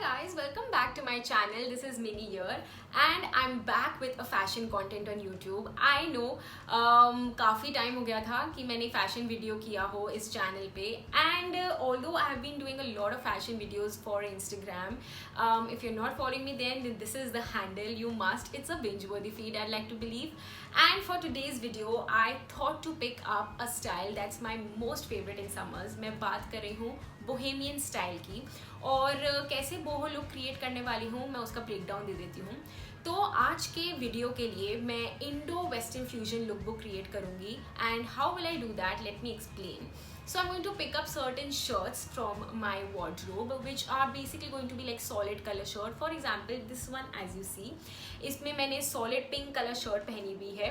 guys, welcome back to my channel. This is Mini here and I'm back with a fashion content on YouTube. I know काफ़ी time हो गया था कि मैंने fashion video किया हो इस चैनल पे and although I have been doing a lot of fashion videos for Instagram, if you're not following me then this is the handle, you must. It's a binge worthy feed, I'd like to believe. And for today's video I thought to pick up a style that's my most favorite in summers. मैं बात कर रही हूँ Bohemian style की और कैसे boho look create करने वाली हूँ मैं उसका ब्रेकडाउन दे देती हूँ. तो आज के वीडियो के लिए मैं Indo western fusion look book create करूँगी and how will I do that, let me explain. So I'm going to pick up certain shirts from my wardrobe which are basically going to be like solid color shirt. For example this one as you see, इसमें मैंने solid pink color shirt पहनी हुई है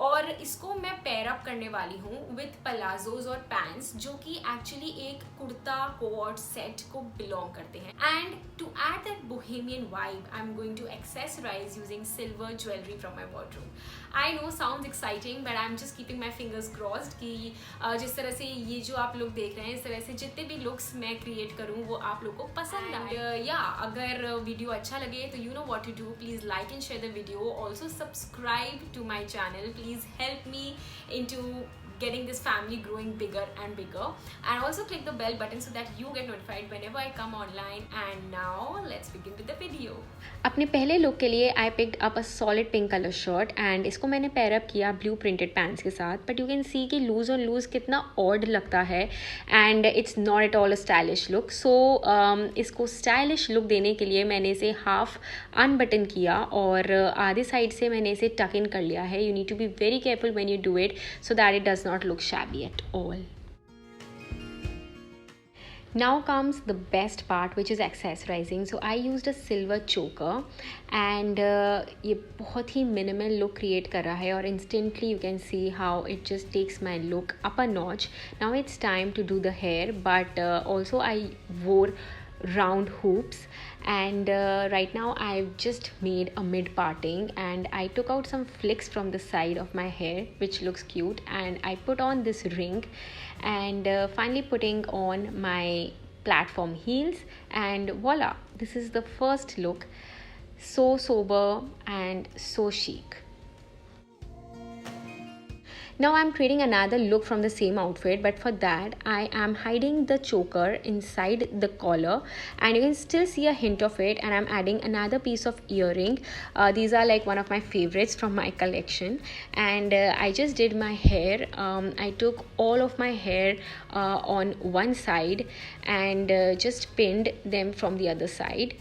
और इसको मैं pair up करने वाली हूँ with palazzos और pants जो कि actually एक कुर्ता कोट set को belong करते हैं. And to add that bohemian vibe I'm going to accessorize using silver jewelry from my wardrobe. I know sounds exciting but I'm just keeping my fingers crossed कि जिस तरह से ये जो आप लोग देख रहे हैं इस तरह से जितने भी लुक्स मैं क्रिएट करूँ वो आप लोग को पसंद आए. या अगर वीडियो अच्छा लगे तो you know what to do, please like and share the video. Also subscribe to my channel, please help me into getting this family growing bigger and bigger, and also click the bell button so that you get notified whenever I come online. And now let's begin with the video. अपने पहले look के लिए I picked up a solid pink colour shirt and इसको मैंने pair up किया blue printed pants के साथ. But you can see कि लूज़ ऑन लूज़ कितना ऑड लगता है and it's not at all a stylish look. So इसको स्टाइलिश लुक देने के लिए मैंने इसे हाफ अनबटन किया और आधे साइड से मैंने इसे टक इन कर लिया है. You need to be very careful when you do it so that it does not look shabby at all. Now comes the best part, which is accessorizing. So I used a silver choker and ये बहुत ही minimal look create कर रहा है और instantly you can see how it just takes my look up a notch. Now it's time to do the hair, but also I wore round hoops and right now I've just made a mid parting and I took out some flicks from the side of my hair which looks cute, and I put on this ring and finally putting on my platform heels, and voila, this is the first look. So sober and so chic. Now I'm creating another look from the same outfit, but for that I am hiding the choker inside the collar and you can still see a hint of it, and I'm adding another piece of earring. These are like one of my favorites from my collection, and I just did my hair. I took all of my hair on one side and just pinned them from the other side.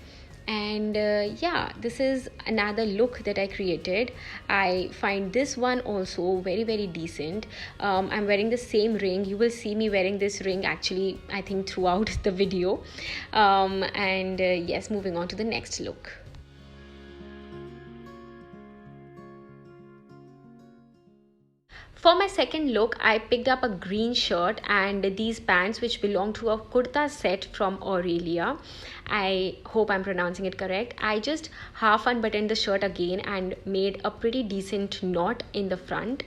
And yeah, this is another look that I created. I find this one also very decent. I'm wearing the same ring. You will see me wearing this ring actually I think throughout the video. And yes, moving on to the next look. For my second look, I picked up a green shirt and these pants which belong to a kurta set from Aurelia. I hope I'm pronouncing it correct. I just half unbuttoned the shirt again and made a pretty decent knot in the front.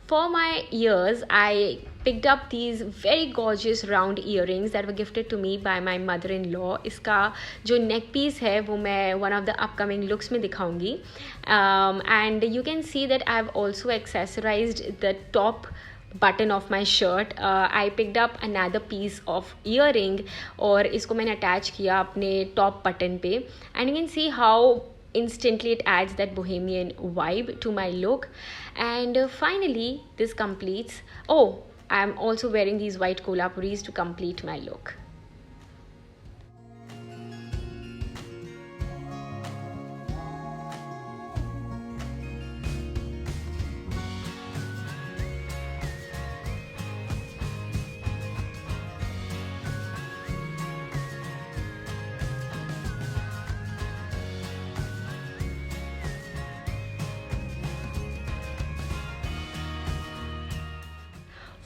For my ears, I picked up these very gorgeous round earrings that were gifted to me by my mother-in-law. इसका जो neck piece है वो मैं one of the upcoming looks में दिखाऊंगी. And you can see that I've also accessorized the top button of my shirt. I picked up another piece of earring और इसको मैंने attach किया अपने top button पे, and you can see how instantly it adds that bohemian vibe to my look. And finally this completes. Oh, I'm also wearing these white kolhapuris to complete my look.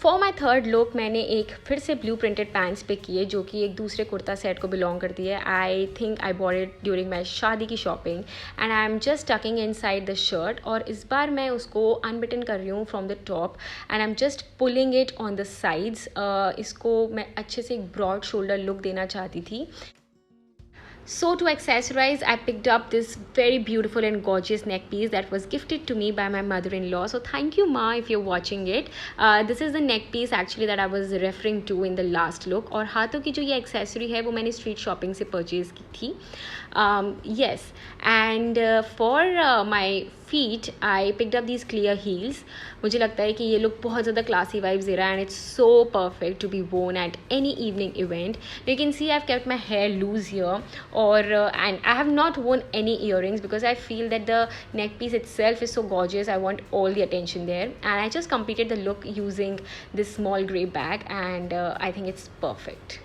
For my third look मैंने एक फिर से blue printed pants पे किए जो कि एक दूसरे कुर्ता सेट को बिलोंग करती है. I think I bought it during my शादी की shopping and I am just talking in side the shirt. और इस बार मैं उसको अनबटन कर रही हूँ from the top and I am just pulling it on the sides. इसको मैं अच्छे से एक ब्रॉड शोल्डर लुक देना चाहती थी. So to accessorize, I picked up this very beautiful and gorgeous neck piece that was gifted to me by my mother-in-law. So thank you, Ma, if you're watching it. This is the neck piece actually that I was referring to in the last look. और हाथों की जो ये accessory है वो मैंने street shopping से purchase की थी. Yes, and for my feet, I picked up these clear heels. मुझे लगता है कि ये look बहुत ज़्यादा classy vibes दे रहा है and it's so perfect to be worn at any evening event. You can see I've kept my hair loose here. Or and I have not worn any earrings because I feel that the neck piece itself is so gorgeous. I want all the attention there, and I just completed the look using this small grey bag, and I think it's perfect.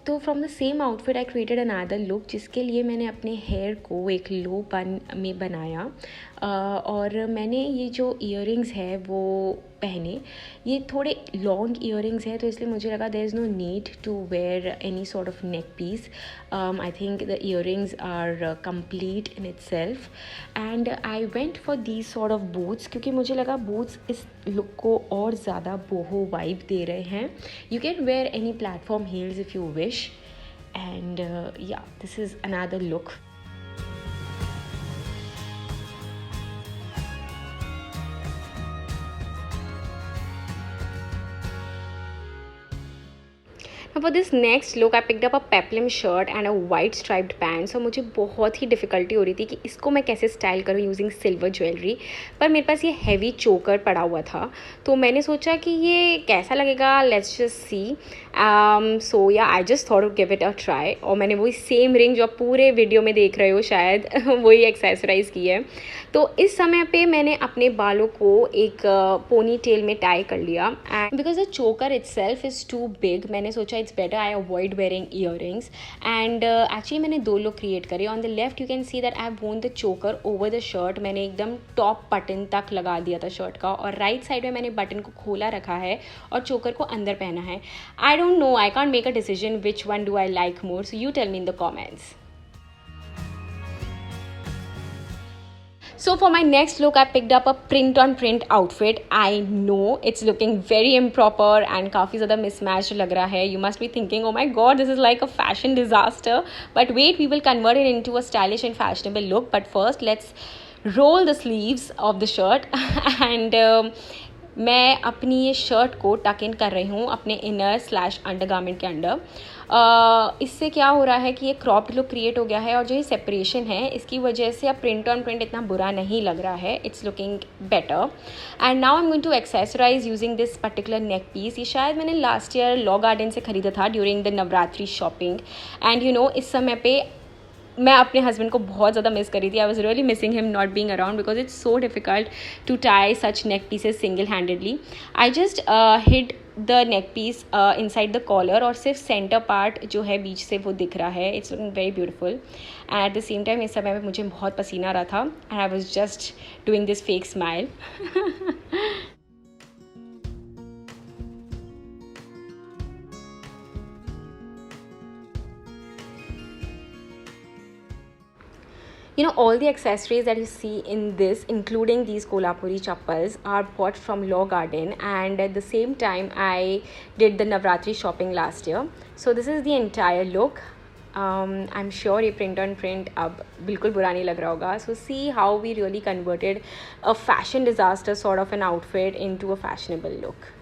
तो from the same outfit I created another look जिसके लिए मैंने अपने hair को एक लो बन में बनाया. और मैंने ये जो ईयरिंग्स है वो पहने. ये थोड़े लॉन्ग ईयरिंग्स हैं तो इसलिए मुझे लगा there is no need to wear any sort of neck piece. I think the earrings are complete in itself and I went for these sort of boots क्योंकि मुझे लगा बूट्स इस लुक को और ज़्यादा बोहो वाइब दे रहे हैं. You can wear any platform heels if you wish and yeah this is another look. For this next look, I picked up a peplum shirt and a white striped pants. So मुझे बहुत ही difficulty हो रही थी कि इसको मैं कैसे style करूँ यूजिंग सिल्वर ज्वेलरी. पर मेरे पास ये हैवी चोकर पड़ा हुआ था तो मैंने सोचा कि ये कैसा लगेगा. Let's just see. So yeah I just thought to give it a try. और मैंने वही सेम रिंग जो आप पूरे वीडियो में देख रहे हो शायद वही एक्सेसराइज की है. तो इस समय पे मैंने अपने बालों को एक पोनी टेल में टाई कर लिया एंड बिकॉज द चोकर इटसेल्फ इज़ टू बिग मैंने सोचा it's better I avoid wearing earrings. And actually मैंने दो लुक क्रिएट करे. On the left you can see that I won the चोकर ओवर द शर्ट. मैंने एकदम टॉप बटन तक लगा दिया था शर्ट का और राइट साइड में मैंने बटन को खोला रखा है और चोकर को अंदर पहना है. I don't know, I can't make a decision which one do I like more, so you tell me in the comments. So for my next look, I picked up a print on print outfit. I know it's looking very improper and काफ़ी ज़्यादा mismatched लग रहा है. You must be thinking, oh my god, this is like a fashion disaster. But wait, we will convert it into a stylish and fashionable look. But first, let's roll the sleeves of the shirt and मैं अपनी ये shirt को टक इन कर रही हूँ अपने inner slash under garment के अंडर. इससे क्या हो रहा है कि ये क्रॉप्ड लुक क्रिएट हो गया है और जो ये सेपरेशन है इसकी वजह से अब प्रिंट ऑन प्रिंट इतना बुरा नहीं लग रहा है. It's looking better. And now I am going to accessorize using this particular neck piece. ये शायद मैंने लास्ट ईयर लॉ गार्डन से ख़रीदा था during the Navratri shopping. And you know इस समय पे मैं अपने हस्बैंड को बहुत ज़्यादा मिस करी थी. I was really missing him not being around because it's so difficult to tie such neck pieces single handedly. I just hit the neck piece inside the collar और सिर्फ सेंटर पार्ट जो है बीच से वो दिख रहा है. It's looking very beautiful and at the same time इस समय में मुझे बहुत पसीना आ रहा था and I was just doing this fake smile. You know, all the accessories that you see in this, including these Kolhapuri chappals, are bought from Law Garden, and at the same time I did the Navratri shopping last year. So this is the entire look. I'm sure ये print on print अब बिल्कुल बुरा नहीं लग रहा होगा. So see how we really converted a fashion disaster sort of an outfit into a fashionable look.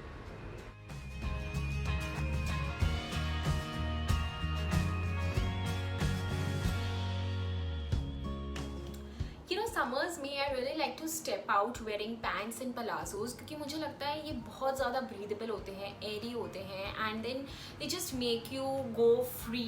Summers में I really like to step out wearing pants and palazzos क्योंकि मुझे लगता है ये बहुत ज़्यादा ब्रीदेबल होते हैं, एयरी होते हैं and then they just make you go free.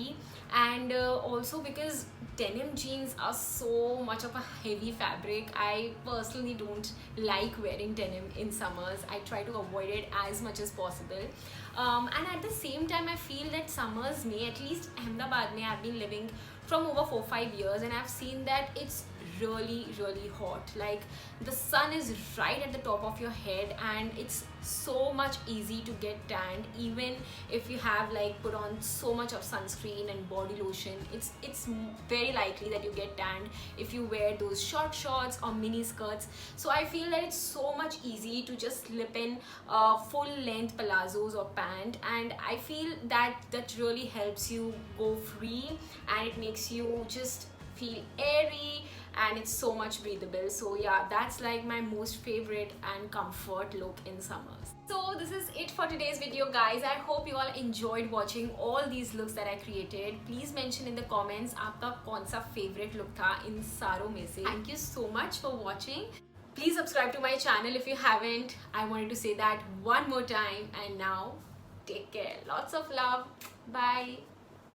And also because denim jeans are so much of a heavy fabric, I personally don't like wearing denim in summers. I try to avoid it as much as possible. And at the same time I feel that summers may, at least Ahmedabad may, I've been living from over 4-5 years, and I've seen that it's really hot. Like the sun is right at the top of your head, and it's so much easy to get tanned even if you have like put on so much of sunscreen and body lotion. It's very likely that you get tanned if you wear those short shorts or mini skirts. So I feel that it's so much easy to just slip in full length palazzos or pant, and I feel that that really helps you go free, and it makes you just feel airy, and it's so much breathable. So yeah, that's like my most favorite and comfort look in summers. So this is it for today's video, guys. I hope you all enjoyed watching all these looks that I created. Please mention in the comments आपका कौन सा favorite look था इन सारों में से. Thank you so much for watching. Please subscribe to my channel if you haven't. I wanted to say that one more time. And now take care. Lots of love. Bye.